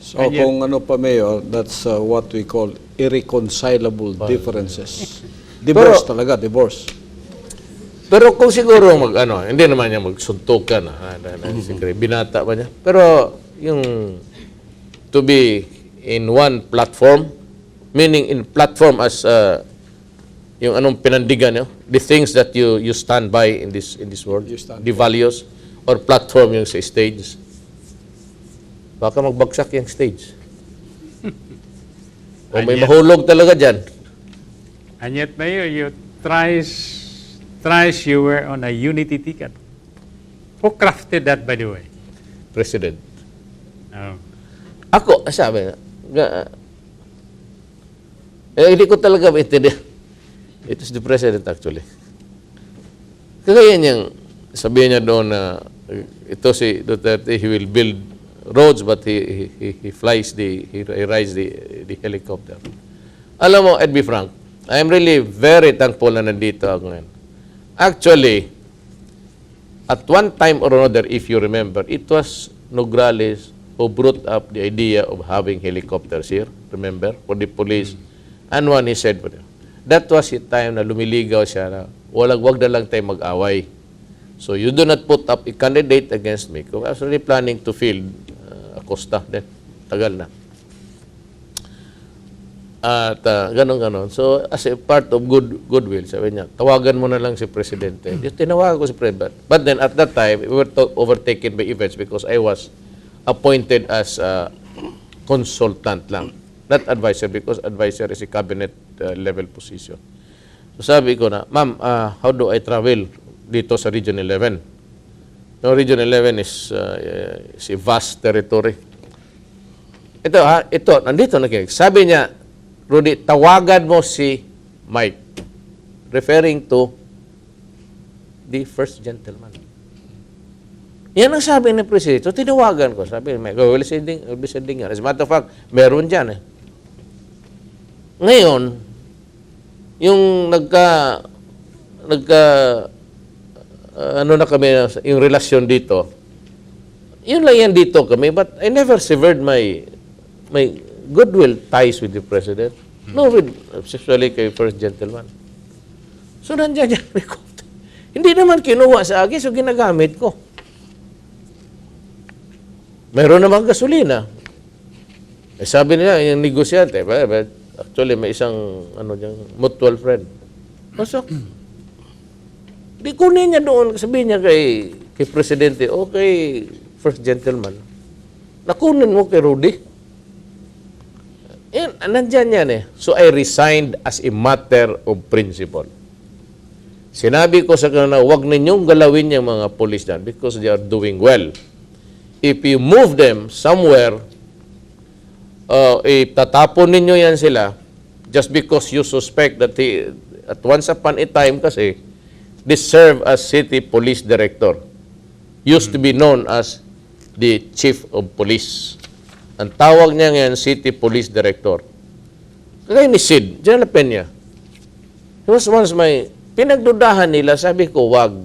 So kung ano pa, Mayor, that's what we call irreconcilable differences. Divorce talaga, divorce. Pero kung siguro hindi naman niya magsuntukan, binata pa niya. Pero yung to be in one platform, meaning in platform as yung anong pinandigan niyo, the things that you stand by in this world, the values or platform yung sa stage. Baka magbagsak yung stage. O may mahulog talaga dyan. And yet, Mayor, you thrice you were on a unity ticket. Who crafted that, by the way? President. Oh. Ako, sabi, hindi ko talaga maintindihan. It is the President actually. Kaya niyang sabihin niya doon na ito si Duterte, he will build roads but he rides the helicopter. Alam mo, I'd be frank, I am really very thankful na nandito ako ngayon. Actually, at one time or another, if you remember, it was Nograles who brought up the idea of having helicopters here, remember, for the police. And one he said, that was the time na lumiligaw siya na wag na lang tayo mag-away. So you do not put up a candidate against me. Kung I was really planning to field Acosta, then tagal na. At ganon. So as a part of goodwill, sabi niya, tawagan mo na lang si Presidente. Tinawagan ko si President. But then at that time, we were overtaken by events because I was appointed as a consultant lang. Not advisor, because advisor is a cabinet level position. So sabi ko na, ma'am, how do I travel dito sa Region 11? No, Region 11 is a vast territory. Ito, nandito nakinig. Sabi niya, Rudy, tawagan mo si Mike. Referring to the first gentleman. Yan ang sabi ng Presidente. So, tinawagan ko. Sabi, will be sending yan. As a matter of fact, meron dyan. Ngayon, yung ano na kami, yung relasyon dito, yun lang yan dito kami. But I never severed my goodwill ties with the President. No, especially kay first gentleman. So, nandiyan yan. Hindi naman kinuha sa akin, so ginagamit ko. Mayroon namang gasolina. Sabi nila, yung negosyante, actually, may isang mutual friend. Pasok. Di kunin niya doon, sabihin niya kay Presidente, okay, first gentleman, nakunin mo kay Rudy. Yan, nandyan yan eh. So I resigned as a matter of principle. Sinabi ko sa kanila, huwag ninyong galawin yung mga police dyan because they are doing well. If you move them somewhere, tatapon ninyo yan sila just because you suspect that at once upon a time kasi, they serve as city police director. Used to be known as the chief of police. Ang tawag niya ngayon, city police director. Kagaya ni Sid, General Peña. He was once pinagdudahan nila, sabi ko, wag.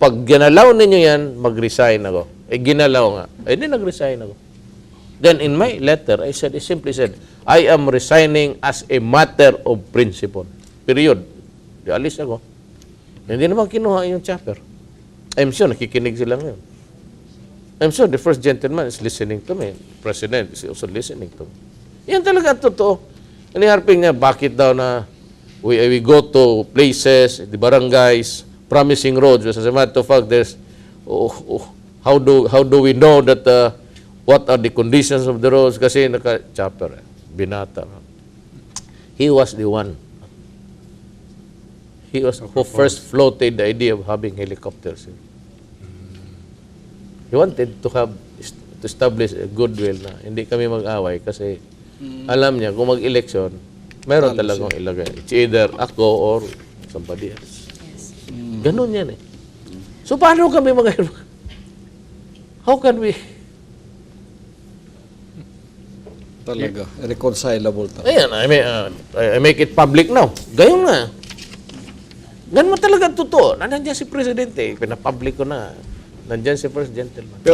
Pag ginalaw ninyo yan, mag-resign ako. Ginalaw nga. Di nag-resign ako. Then in my letter, I simply said, I am resigning as a matter of principle. Period. Di alis ako. Hindi naman kinuha yung chopper. I'm sure nakikinig sila ngayon. I'm sure the first gentleman is listening to me. The President is also listening to me. Yan talaga totoo. Iniharping niya, bakit daw na we go to places, the barangays, promising roads. As a matter of fact, there's, how do we know that what are the conditions of the roads? Kasi naka-chopper, binata. He was the one. He was who first floated the idea of having helicopters. He wanted to establish a goodwill na hindi kami mag-away kasi alam niya kung mag-eleksyon, meron talagang ilagay. It's either ako or somebody else. Yes. Ganun yan eh. So paano kami how can we Talaga, irreconcilable talaga. Ayan, I make it public now. Gayon na. Ganun mo talaga totoo. Nandiyan si Presidente. Pinapublic ko na. Nandiyan si First Gentleman.